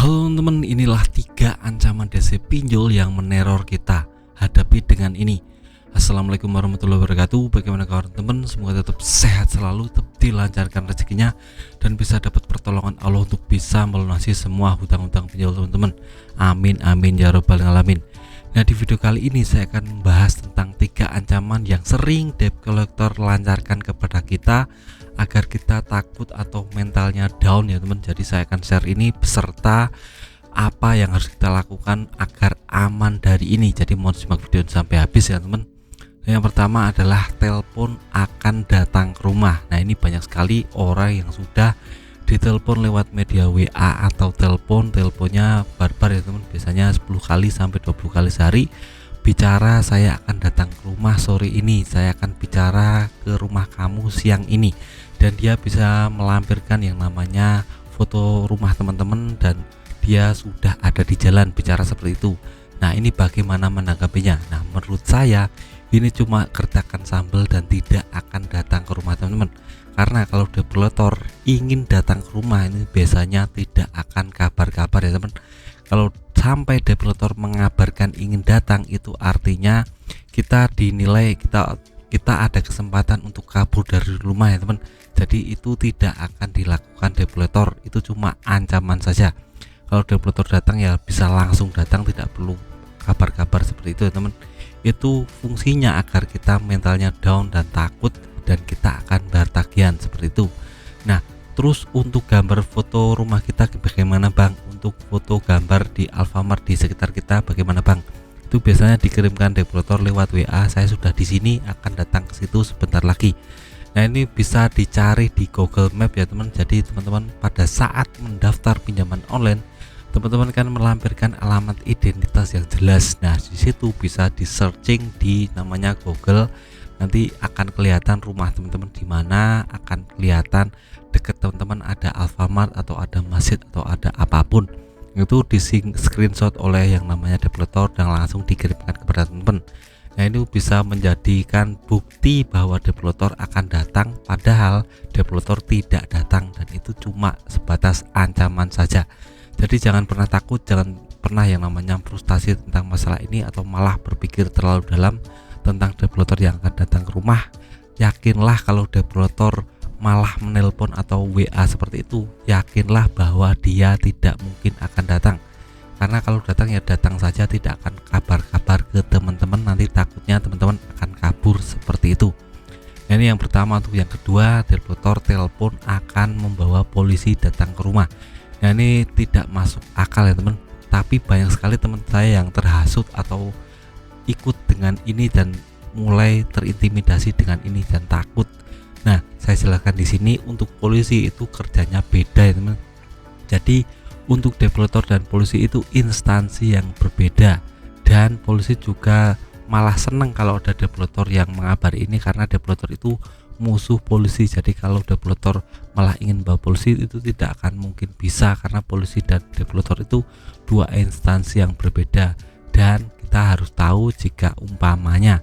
Halo teman-teman, inilah 3 ancaman DC pinjol yang meneror kita. Hadapi dengan ini. Assalamualaikum warahmatullahi wabarakatuh. Bagaimana kabar teman-teman? Semoga tetap sehat selalu, tetap dilancarkan rezekinya, dan bisa dapat pertolongan Allah untuk bisa melunasi semua hutang-hutang pinjol teman-teman. Amin amin ya robbal alamin. Nah, di video kali ini saya akan membahas tentang 3 ancaman yang sering debt collector lancarkan kepada kita agar kita takut atau mentalnya down ya teman. Jadi saya akan share ini beserta apa yang harus kita lakukan agar aman dari ini. Jadi mohon simak video sampai habis ya teman. Yang pertama adalah telepon akan datang ke rumah. Nah, ini banyak sekali orang yang sudah ditelepon lewat media WA atau teleponnya barbar ya teman. Biasanya 10 kali sampai 20 kali sehari bicara, saya akan datang ke rumah sore ini, saya akan bicara ke rumah kamu siang ini, dan dia bisa melampirkan yang namanya foto rumah teman-teman dan dia sudah ada di jalan bicara seperti itu. Nah, ini bagaimana menanggapinya? Nah, menurut saya ini cuma gertakan sambal dan tidak akan datang ke rumah teman-teman. Karena kalau developer ingin datang ke rumah ini biasanya tidak akan kabar-kabar ya teman. Kalau sampai developer mengabarkan ingin datang, itu artinya kita dinilai kita ada kesempatan untuk kabur dari rumah ya teman. Jadi itu tidak akan dilakukan developer, itu cuma ancaman saja. Kalau developer datang ya bisa langsung datang, tidak perlu kabar-kabar seperti itu ya teman. Itu fungsinya agar kita mentalnya down dan takut, dan kita akan bayar tagihan seperti itu. Nah, terus untuk gambar foto rumah kita bagaimana bang? Untuk foto gambar di Alfamart di sekitar kita bagaimana bang? Itu biasanya dikirimkan developer lewat WA, saya sudah di sini, akan datang ke situ sebentar lagi. Nah, ini bisa dicari di Google Map ya teman. Jadi teman-teman pada saat mendaftar pinjaman online, teman-teman kan melampirkan alamat identitas yang jelas. Nah, di situ bisa di searching di namanya Google, nanti akan kelihatan rumah teman-teman di mana, akan kelihatan dekat teman-teman ada Alfamart atau ada masjid atau ada apapun. Itu di screenshot oleh yang namanya developer dan langsung dikirimkan kepada teman-teman. Nah, ini bisa menjadikan bukti bahwa developer akan datang padahal developer tidak datang, dan itu cuma sebatas ancaman saja. Jadi jangan pernah takut, jangan pernah yang namanya frustasi tentang masalah ini atau malah berpikir terlalu dalam tentang developer yang akan datang ke rumah. Yakinlah kalau developer malah menelpon atau WA seperti itu, yakinlah bahwa dia tidak mungkin akan datang. Karena kalau datang ya datang saja, tidak akan kabar-kabar ke teman-teman, nanti takutnya teman-teman akan kabur seperti itu. Nah, ini yang pertama. Untuk yang kedua, developer telepon akan membawa polisi datang ke rumah. Nah, ini tidak masuk akal ya teman, tapi banyak sekali teman saya yang terhasut atau ikut dengan ini dan mulai terintimidasi dengan ini dan takut. Nah, saya jelaskan di sini, untuk polisi itu kerjanya beda ya teman. Jadi untuk developer dan polisi itu instansi yang berbeda, dan polisi juga malah seneng kalau ada developer yang mengabari ini, karena developer itu musuh polisi. Jadi kalau developer malah ingin bawa polisi itu tidak akan mungkin bisa, karena polisi dan developer itu dua instansi yang berbeda. Dan kita harus tahu, jika umpamanya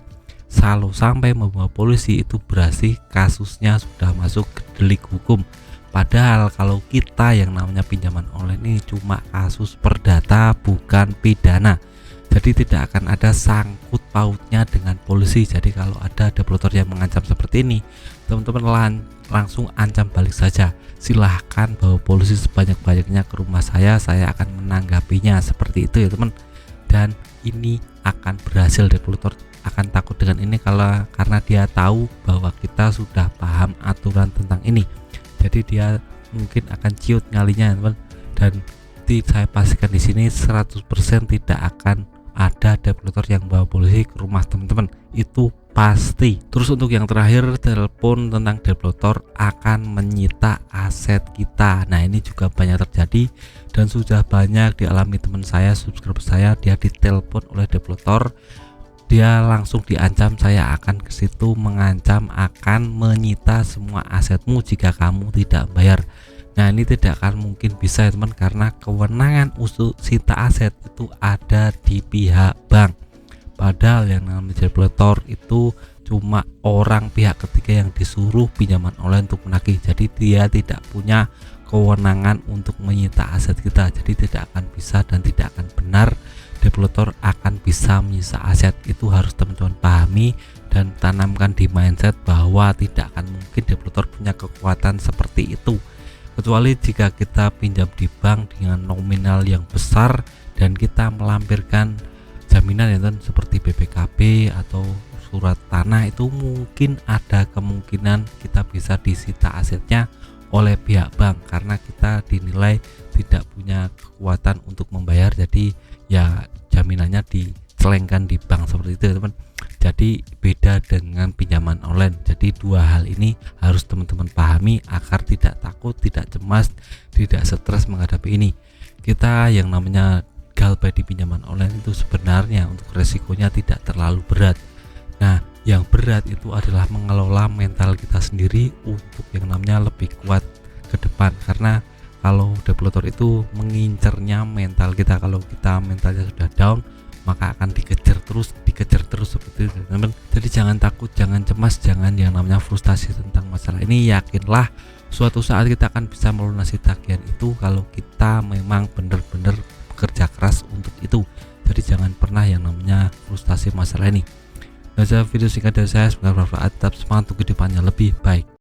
kalau sampai membawa polisi itu berarti kasusnya sudah masuk ke delik hukum. Padahal kalau kita yang namanya pinjaman online ini cuma kasus perdata, bukan pidana. Jadi tidak akan ada sangkut pautnya dengan polisi. Jadi kalau ada developer yang mengancam seperti ini, teman-teman langsung ancam balik saja. Silahkan bawa polisi sebanyak-banyaknya ke rumah saya akan menanggapinya seperti itu ya teman. Dan ini akan berhasil, developer akan takut dengan ini karena dia tahu bahwa kita sudah paham aturan tentang ini. Jadi dia mungkin akan ciut nyalinya teman. Dan saya pastikan di sini 100% tidak akan ada developer yang bawa polisi ke rumah teman-teman, itu pasti. Terus untuk yang terakhir, telepon tentang developer akan menyita aset kita. Nah, ini juga banyak terjadi dan sudah banyak dialami teman saya, subscriber saya, dia ditelepon oleh developer, dia langsung diancam, saya akan ke situ mengancam akan menyita semua asetmu jika kamu tidak bayar. Nah, ini tidak akan mungkin bisa ya teman, karena kewenangan untuk sita aset itu ada di pihak bank. Padahal yang namanya developer itu cuma orang pihak ketiga yang disuruh pinjaman online untuk menagih. Jadi dia tidak punya kewenangan untuk menyita aset kita. Jadi tidak akan bisa dan tidak akan benar developer akan bisa menyita aset. Itu harus teman-teman pahami dan tanamkan di mindset bahwa tidak akan mungkin developer punya kekuatan seperti itu, kecuali jika kita pinjam di bank dengan nominal yang besar dan kita melampirkan jaminan ya kan, seperti BPKB atau surat tanah. Itu mungkin ada kemungkinan kita bisa disita asetnya oleh pihak bank karena kita dinilai tidak punya kekuatan untuk membayar, jadi ya jaminannya dicelengkan di bank seperti itu teman. Jadi beda dengan pinjaman online. Jadi dua hal ini harus teman-teman pahami agar tidak takut, tidak cemas, tidak stres menghadapi ini. Kita yang namanya galbay di pinjaman online itu sebenarnya untuk resikonya tidak terlalu berat. Nah, yang berat itu adalah mengelola mental kita sendiri untuk yang namanya lebih kuat ke depan, karena kalau developer itu mengincernya mental kita. Kalau kita mentalnya sudah down, maka akan dikejar terus seperti itu teman-teman. Jadi jangan takut, jangan cemas, jangan yang namanya frustasi tentang masalah ini. Yakinlah suatu saat kita akan bisa melunasi tagihan itu kalau kita memang benar-benar bekerja keras untuk itu. Jadi jangan pernah yang namanya frustasi masalah ini. Nah, video singkat dari saya, semoga bermanfaat. Tetap semangat untuk kehidupannya lebih baik.